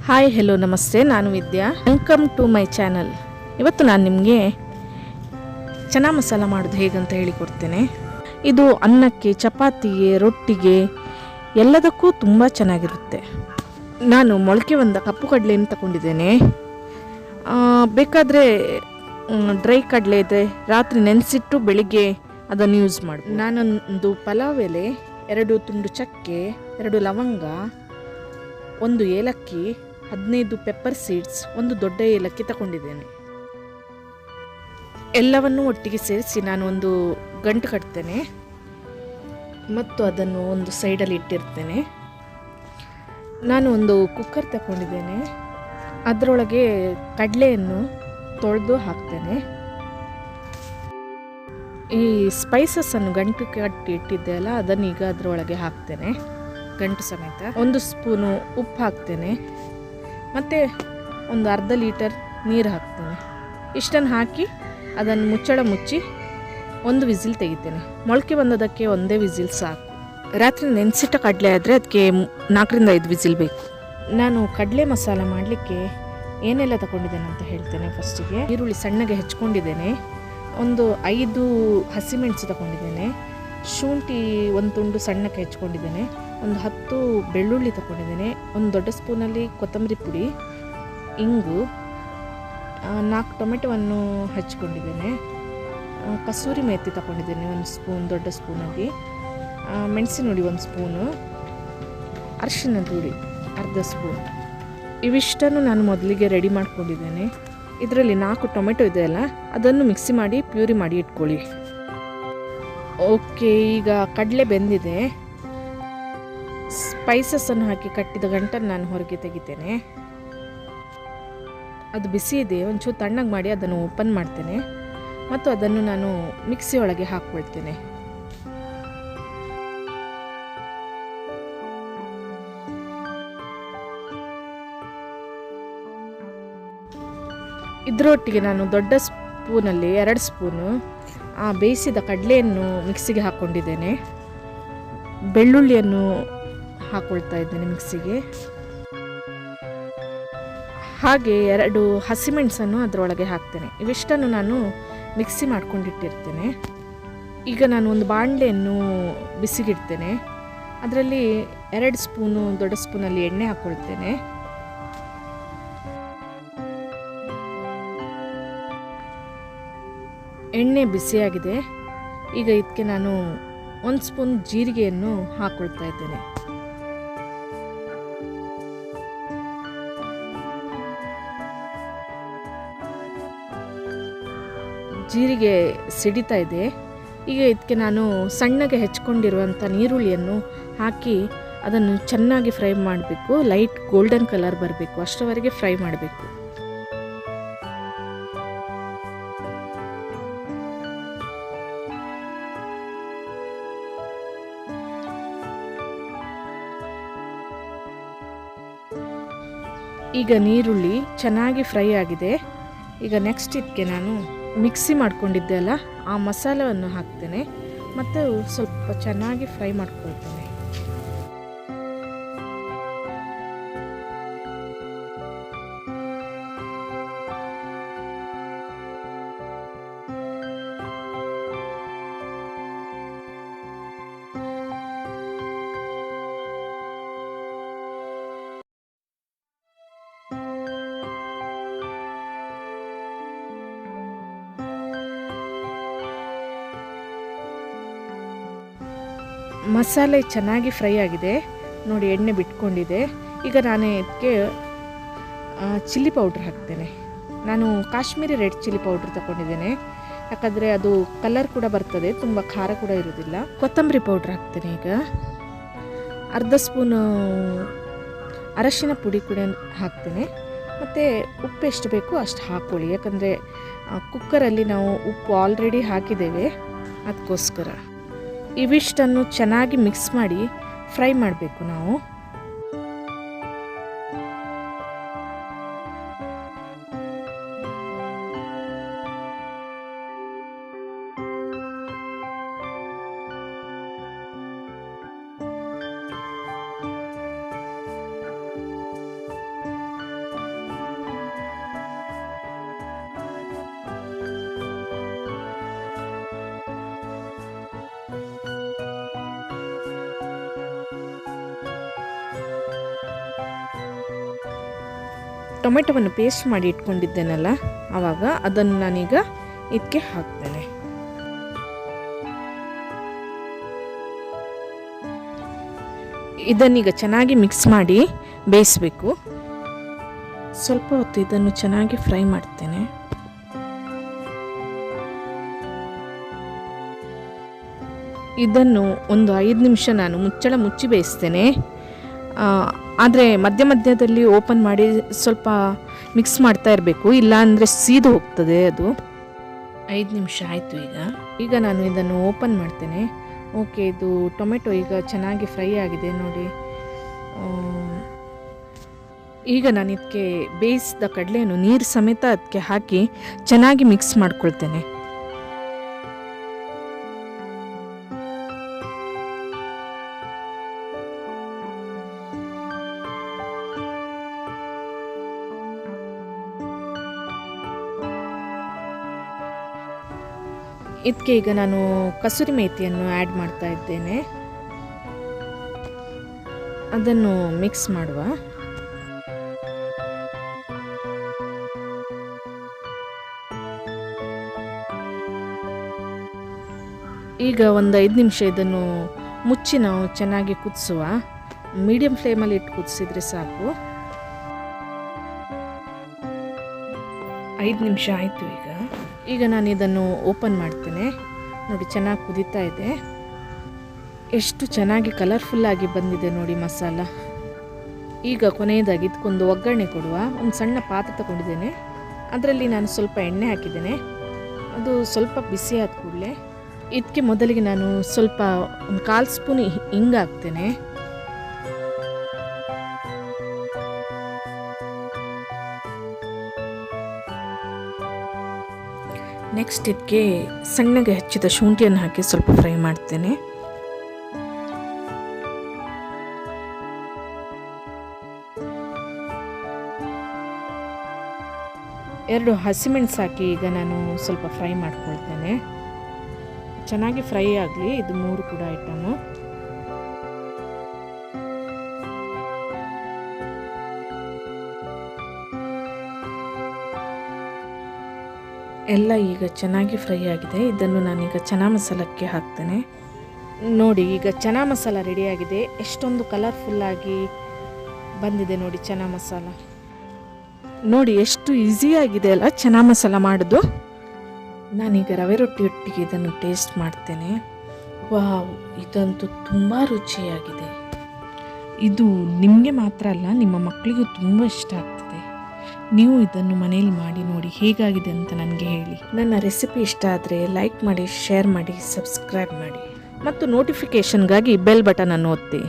Hi hello ನಮಸ್ತೆ, ನಾನು Vidya. Welcome to my channel. ಇವತ್ತು ನಾನು ನಿಮಗೆ ಚನಾ ಮಸಾಲ ಮಾಡೋದು ಹೇಗಂತ ಹೇಳಿಕೊಡ್ತೇನೆ. ಇದು ಅನ್ನಕ್ಕೆ, ಚಪಾತಿಗೆ, ರೊಟ್ಟಿಗೆ ಎಲ್ಲದಕ್ಕೂ ತುಂಬ ಚೆನ್ನಾಗಿರುತ್ತೆ. ನಾನು ಮೊಳಕೆ ಬಂದ ಕಪ್ಪು ಕಡಲೆಯನ್ನು ತಗೊಂಡಿದ್ದೇನೆ. ಬೇಕಾದರೆ ಡ್ರೈ ಕಡಲೆ ಇದ್ದರೆ ರಾತ್ರಿ ನೆನೆಸಿಟ್ಟು ಬೆಳಿಗ್ಗೆ ಅದನ್ನು ಯೂಸ್ ಮಾಡಿ. ನಾನೊಂದು ಪಲಾವ್ ಎಲೆ, 2 ತುಂಡು ಚಕ್ಕೆ, 2 ಲವಂಗ, 1 ಏಲಕ್ಕಿ, 15 ಪೆಪ್ಪರ್ ಸೀಡ್ಸ್, 1 ದೊಡ್ಡ ಏಲಕ್ಕಿ ತಗೊಂಡಿದ್ದೇನೆ. ಎಲ್ಲವನ್ನೂ ಒಟ್ಟಿಗೆ ಸೇರಿಸಿ ನಾನು ಒಂದು ಗಂಟು ಕಟ್ತೇನೆ ಮತ್ತು ಅದನ್ನು ಒಂದು ಸೈಡಲ್ಲಿ ಇಟ್ಟಿರ್ತೇನೆ. ನಾನು ಒಂದು ಕುಕ್ಕರ್ ತಗೊಂಡಿದ್ದೇನೆ. ಅದರೊಳಗೆ ಕಡಲೆಯನ್ನು ತೊಳೆದು ಹಾಕ್ತೇನೆ. ಈ ಸ್ಪೈಸಸ್ಸನ್ನು ಗಂಟು ಕಟ್ಟಿ ಇಟ್ಟಿದ್ದೆ ಅಲ್ಲ, ಅದನ್ನು ಈಗ ಅದರೊಳಗೆ ಹಾಕ್ತೇನೆ ಗಂಟು ಸಮೇತ. 1 ಸ್ಪೂನು ಉಪ್ಪು ಹಾಕ್ತೇನೆ ಮತ್ತು ಒಂದು ಅರ್ಧ ಲೀಟರ್ ನೀರು ಹಾಕ್ತೇನೆ. ಇಷ್ಟನ್ನು ಹಾಕಿ ಅದನ್ನು ಮುಚ್ಚಳ ಮುಚ್ಚಿ 1 ವಿಸಿಲ್ ತೆಗಿತೇನೆ. ಮೊಳಕೆ ಬಂದದಕ್ಕೆ 1 ವಿಸಿಲ್ ಸಾಕು. ರಾತ್ರಿ ನೆನೆಸಿಟ್ಟ ಕಡಲೆ ಆದರೆ ಅದಕ್ಕೆ 4 ರಿಂದ 5 ವಿಸಿಲ್ ಬೇಕು. ನಾನು ಕಡಲೆ ಮಸಾಲ ಮಾಡಲಿಕ್ಕೆ ಏನೆಲ್ಲ ತಗೊಂಡಿದ್ದೇನೆ ಅಂತ ಹೇಳ್ತೇನೆ. ಫಸ್ಟಿಗೆ ಈರುಳ್ಳಿ ಸಣ್ಣಗೆ ಹೆಚ್ಕೊಂಡಿದ್ದೇನೆ, ಒಂದು 5 ಹಸಿಮೆಣಸು ತಗೊಂಡಿದ್ದೇನೆ, ಶುಂಠಿ 1 ತುಂಡು ಸಣ್ಣಕ್ಕೆ ಹೆಚ್ಕೊಂಡಿದ್ದೇನೆ, ಒಂದು 10 ಬೆಳ್ಳುಳ್ಳಿ ತಗೊಂಡಿದ್ದೇನೆ, 1 ದೊಡ್ಡ ಸ್ಪೂನಲ್ಲಿ ಕೊತ್ತಂಬರಿ ಪುಡಿ, ಇಂಗು, 4 ಟೊಮೆಟೊವನ್ನು ಹಚ್ಕೊಂಡಿದ್ದೇನೆ, ಕಸೂರಿ ಮೇಥಿ ತಗೊಂಡಿದ್ದೇನೆ 1 ಸ್ಪೂನ್ ದೊಡ್ಡ ಸ್ಪೂನಲ್ಲಿ, ಮೆಣಸಿನ ಹುಡಿ 1 ಸ್ಪೂನು, ಅರಿಶಿಣದ ಹುಡಿ ಅರ್ಧ ಸ್ಪೂನ್. ಇವಿಷ್ಟನ್ನು ನಾನು ಮೊದಲಿಗೆ ರೆಡಿ ಮಾಡ್ಕೊಂಡಿದ್ದೇನೆ. ಇದರಲ್ಲಿ 4 ಟೊಮೆಟೊ ಇದೆಯಲ್ಲ, ಅದನ್ನು ಮಿಕ್ಸಿ ಮಾಡಿ ಪ್ಯೂರಿ ಮಾಡಿ ಇಟ್ಕೊಳ್ಳಿ. ಓಕೆ, ಈಗ ಕಡಲೆ ಬೆಂದಿದೆ. ಸ್ಪೈಸಸ್ಸನ್ನು ಹಾಕಿ ಕಟ್ಟಿದ ಗಂಟನ್ನು ನಾನು ಹೊರಗೆ ತೆಗಿತೇನೆ. ಅದು ಬಿಸಿ ಇದೆ, ಒಂಚೂರು ತಣ್ಣಗೆ ಮಾಡಿ ಅದನ್ನು ಓಪನ್ ಮಾಡ್ತೇನೆ ಮತ್ತು ಅದನ್ನು ನಾನು ಮಿಕ್ಸಿ ಒಳಗೆ ಹಾಕ್ಕೊಳ್ತೇನೆ. ಇದರೊಟ್ಟಿಗೆ ನಾನು ದೊಡ್ಡ ಸ್ಪೂನಲ್ಲಿ 2 ಸ್ಪೂನು ಬೇಯಿಸಿದ ಕಡಲೆಯನ್ನು ಮಿಕ್ಸಿಗೆ ಹಾಕ್ಕೊಂಡಿದ್ದೇನೆ. ಬೆಳ್ಳುಳ್ಳಿಯನ್ನು ಹಾಕ್ಕೊಳ್ತಾ ಇದ್ದೇನೆ ಮಿಕ್ಸಿಗೆ. ಹಾಗೆ 2 ಹಸಿಮೆಣಸನ್ನು ಅದರೊಳಗೆ ಹಾಕ್ತೇನೆ. ಇವಿಷ್ಟನ್ನು ನಾನು ಮಿಕ್ಸಿ ಮಾಡ್ಕೊಂಡಿಟ್ಟಿರ್ತೇನೆ. ಈಗ ನಾನು ಒಂದು ಬಾಣಲೆಯನ್ನು ಬಿಸಿಗಿಡ್ತೇನೆ. ಅದರಲ್ಲಿ 2 ಸ್ಪೂನು ದೊಡ್ಡ ಸ್ಪೂನಲ್ಲಿ ಎಣ್ಣೆ ಹಾಕ್ಕೊಳ್ತೇನೆ. ಎಣ್ಣೆ ಬಿಸಿಯಾಗಿದೆ. ಈಗ ಇದಕ್ಕೆ ನಾನು 1 ಸ್ಪೂನ್ ಜೀರಿಗೆಯನ್ನು ಹಾಕ್ಕೊಳ್ತಾ ಇದ್ದೇನೆ. ಜೀರಿಗೆ ಸಿಡಿತಾ ಇದೆ. ಈಗ ಇದಕ್ಕೆ ನಾನು ಸಣ್ಣಗೆ ಹೆಚ್ಕೊಂಡಿರುವಂಥ ನೀರುಳ್ಳಿಯನ್ನು ಹಾಕಿ ಅದನ್ನು ಚೆನ್ನಾಗಿ ಫ್ರೈ ಮಾಡಬೇಕು. ಲೈಟ್ ಗೋಲ್ಡನ್ ಕಲರ್ ಬರಬೇಕು, ಅಷ್ಟರವರೆಗೆ ಫ್ರೈ ಮಾಡಬೇಕು. ಈಗ ನೀರುಳ್ಳಿ ಚೆನ್ನಾಗಿ ಫ್ರೈ ಆಗಿದೆ. ಈಗ ನೆಕ್ಸ್ಟ್ ಇದಕ್ಕೆ ನಾನು ಮಿಕ್ಸಿ ಮಾಡ್ಕೊಂಡಿದ್ದೆ ಅಲ್ಲ, ಆ ಮಸಾಲವನ್ನು ಹಾಕ್ತೇನೆ ಮತ್ತು ಸ್ವಲ್ಪ ಚೆನ್ನಾಗಿ ಫ್ರೈ ಮಾಡ್ಕೊಳ್ತೇನೆ. ಮಸಾಲೆ ಚೆನ್ನಾಗಿ ಫ್ರೈ ಆಗಿದೆ ನೋಡಿ, ಎಣ್ಣೆ ಬಿಟ್ಕೊಂಡಿದೆ. ಈಗ ನಾನು ಇದಕ್ಕೆ ಚಿಲ್ಲಿ ಪೌಡ್ರ್ ಹಾಕ್ತೇನೆ. ನಾನು ಕಾಶ್ಮೀರಿ ರೆಡ್ ಚಿಲ್ಲಿ ಪೌಡ್ರ್ ತಗೊಂಡಿದ್ದೇನೆ, ಯಾಕಂದರೆ ಅದು ಕಲರ್ ಕೂಡ ಬರ್ತದೆ, ತುಂಬ ಖಾರ ಕೂಡ ಇರೋದಿಲ್ಲ. ಕೊತ್ತಂಬರಿ ಪೌಡ್ರ್ ಹಾಕ್ತೇನೆ. ಈಗ ಅರ್ಧ ಸ್ಪೂನು ಅರಶಿನ ಪುಡಿ ಕೂಡ ಹಾಕ್ತೇನೆ ಮತ್ತು ಉಪ್ಪು ಎಷ್ಟು ಬೇಕು ಅಷ್ಟು ಹಾಕ್ಕೊಳ್ಳಿ, ಯಾಕಂದರೆ ಕುಕ್ಕರಲ್ಲಿ ನಾವು ಉಪ್ಪು ಆಲ್ರೆಡಿ ಹಾಕಿದ್ದೇವೆ, ಅದಕ್ಕೋಸ್ಕರ. ಇವಿಷ್ಟನ್ನು ಚೆನ್ನಾಗಿ ಮಿಕ್ಸ್ ಮಾಡಿ ಫ್ರೈ ಮಾಡಬೇಕು ನಾವು. ಟೊಮೆಟೊವನ್ನು ಪೇಸ್ಟ್ ಮಾಡಿ ಇಟ್ಕೊಂಡಿದ್ದೇನಲ್ಲ, ಆವಾಗ ಅದನ್ನು ನಾನೀಗ ಇದಕ್ಕೆ ಹಾಕ್ತೇನೆ. ಇದನ್ನೀಗ ಚೆನ್ನಾಗಿ ಮಿಕ್ಸ್ ಮಾಡಿ ಬೇಯಿಸಬೇಕು. ಸ್ವಲ್ಪ ಹೊತ್ತು ಇದನ್ನು ಚೆನ್ನಾಗಿ ಫ್ರೈ ಮಾಡ್ತೇನೆ. ಇದನ್ನು ಒಂದು 5 ನಿಮಿಷ ನಾನು ಮುಚ್ಚಳ ಮುಚ್ಚಿ ಬೇಯಿಸ್ತೇನೆ. ಆದರೆ ಮಧ್ಯ ಮಧ್ಯದಲ್ಲಿ ಓಪನ್ ಮಾಡಿ ಸ್ವಲ್ಪ ಮಿಕ್ಸ್ ಮಾಡ್ತಾ ಇರಬೇಕು, ಇಲ್ಲಾಂದರೆ ಸೀದು ಹೋಗ್ತದೆ ಅದು. 5 ನಿಮಿಷ ಆಯಿತು. ಈಗ ನಾನು ಇದನ್ನು ಓಪನ್ ಮಾಡ್ತೇನೆ. ಓಕೆ, ಇದು ಟೊಮೆಟೊ ಈಗ ಚೆನ್ನಾಗಿ ಫ್ರೈ ಆಗಿದೆ ನೋಡಿ. ಈಗ ನಾನು ಇದಕ್ಕೆ ಬೇಯಿಸಿದ ಕಡಲೆಯನ್ನು ನೀರು ಸಮೇತ ಅದಕ್ಕೆ ಹಾಕಿ ಚೆನ್ನಾಗಿ ಮಿಕ್ಸ್ ಮಾಡ್ಕೊಳ್ತೇನೆ. ಇದಕ್ಕೆ ಈಗ ನಾನು ಕಸೂರಿ ಮೇಥಿಯನ್ನು ಆ್ಯಡ್ ಮಾಡ್ತಾ ಇದ್ದೇನೆ. ಅದನ್ನು ಮಿಕ್ಸ್ ಮಾಡುವ. ಈಗ ಒಂದು 5 ನಿಮಿಷ ಇದನ್ನು ಮುಚ್ಚಿ ನಾವು ಚೆನ್ನಾಗಿ ಕುದಿಸುವ. ಮೀಡಿಯಂ ಫ್ಲೇಮಲ್ಲಿ ಇಟ್ಟು ಕುದಿಸಿದ್ರೆ ಸಾಕು. 5 ನಿಮಿಷ ಆಯಿತು. ಈಗ ನಾನು ಇದನ್ನು ಓಪನ್ ಮಾಡ್ತೇನೆ. ನೋಡಿ, ಚೆನ್ನಾಗಿ ಕುದೀತಾ ಇದೆ. ಎಷ್ಟು ಚೆನ್ನಾಗಿ ಕಲರ್ಫುಲ್ಲಾಗಿ ಬಂದಿದೆ ನೋಡಿ ಮಸಾಲ. ಈಗ ಕೊನೆಯದಾಗಿ ಇದಕ್ಕೊಂದು ಒಗ್ಗರಣೆ ಕೊಡುವ. ಒಂದು ಸಣ್ಣ ಪಾತ್ರೆ ತಗೊಂಡಿದ್ದೇನೆ, ಅದರಲ್ಲಿ ನಾನು ಸ್ವಲ್ಪ ಎಣ್ಣೆ ಹಾಕಿದ್ದೇನೆ. ಅದು ಸ್ವಲ್ಪ ಬಿಸಿ ಆದ ಕೂಡಲೇ ಇದಕ್ಕೆ ಮೊದಲಿಗೆ ನಾನು ಸ್ವಲ್ಪ ಒಂದು 1/4 ಸ್ಪೂನ್ ಹಿಂಗೆ ಹಾಕ್ತೇನೆ. ನೆಕ್ಸ್ಟ್ ಇದಕ್ಕೆ ಸಣ್ಣಗೆ ಹೆಚ್ಚಿದ ಶುಂಠಿಯನ್ನು ಹಾಕಿ ಸ್ವಲ್ಪ ಫ್ರೈ ಮಾಡ್ತೇನೆ. ಎರಡು ಹಸಿಮೆಣಸು ಹಾಕಿ ಈಗ ನಾನು ಸ್ವಲ್ಪ ಫ್ರೈ ಮಾಡ್ಕೊಳ್ತೇನೆ. ಚೆನ್ನಾಗಿ ಫ್ರೈ ಆಗಲಿ ಇದು 3 ಕೂಡ ಐಟಮು. ಎಲ್ಲ ಈಗ ಚೆನ್ನಾಗಿ ಫ್ರೈ ಆಗಿದೆ. ಇದನ್ನು ನಾನೀಗ ಚನಾ ಮಸಾಲಕ್ಕೆ ಹಾಕ್ತೇನೆ. ನೋಡಿ, ಈಗ ಚನಾ ಮಸಾಲ ರೆಡಿಯಾಗಿದೆ. ಎಷ್ಟೊಂದು ಕಲರ್ಫುಲ್ಲಾಗಿ ಬಂದಿದೆ ನೋಡಿ ಚನಾ ಮಸಾಲ. ನೋಡಿ ಎಷ್ಟು ಈಸಿಯಾಗಿದೆ ಅಲ್ಲ ಚನಾ ಮಸಾಲ ಮಾಡೋದು. ನಾನೀಗ ರವೆ ರೊಟ್ಟಿಯೊಟ್ಟಿಗೆ ಇದನ್ನು ಟೇಸ್ಟ್ ಮಾಡ್ತೇನೆ. ವಾವ್, ಇದಂತೂ ತುಂಬ ರುಚಿಯಾಗಿದೆ. ಇದು ನಿಮಗೆ ಮಾತ್ರ ಅಲ್ಲ, ನಿಮ್ಮ ಮಕ್ಕಳಿಗೂ ತುಂಬ ಇಷ್ಟ ಆಗ್ತದೆ. ನೀವು ಇದನ್ನು ಮನೆಯಲ್ಲಿ ಮಾಡಿ ನೋಡಿ ಹೇಗಾಗಿದೆ ಅಂತ ನನಗೆ ಹೇಳಿ. ನನ್ನ ರೆಸಿಪಿ ಇಷ್ಟ ಆದರೆ ಲೈಕ್ ಮಾಡಿ, ಶೇರ್ ಮಾಡಿ, ಸಬ್ಸ್ಕ್ರೈಬ್ ಮಾಡಿ ಮತ್ತು ನೋಟಿಫಿಕೇಷನ್ಗಾಗಿ ಬೆಲ್ ಬಟನನ್ನು ಒತ್ತಿ.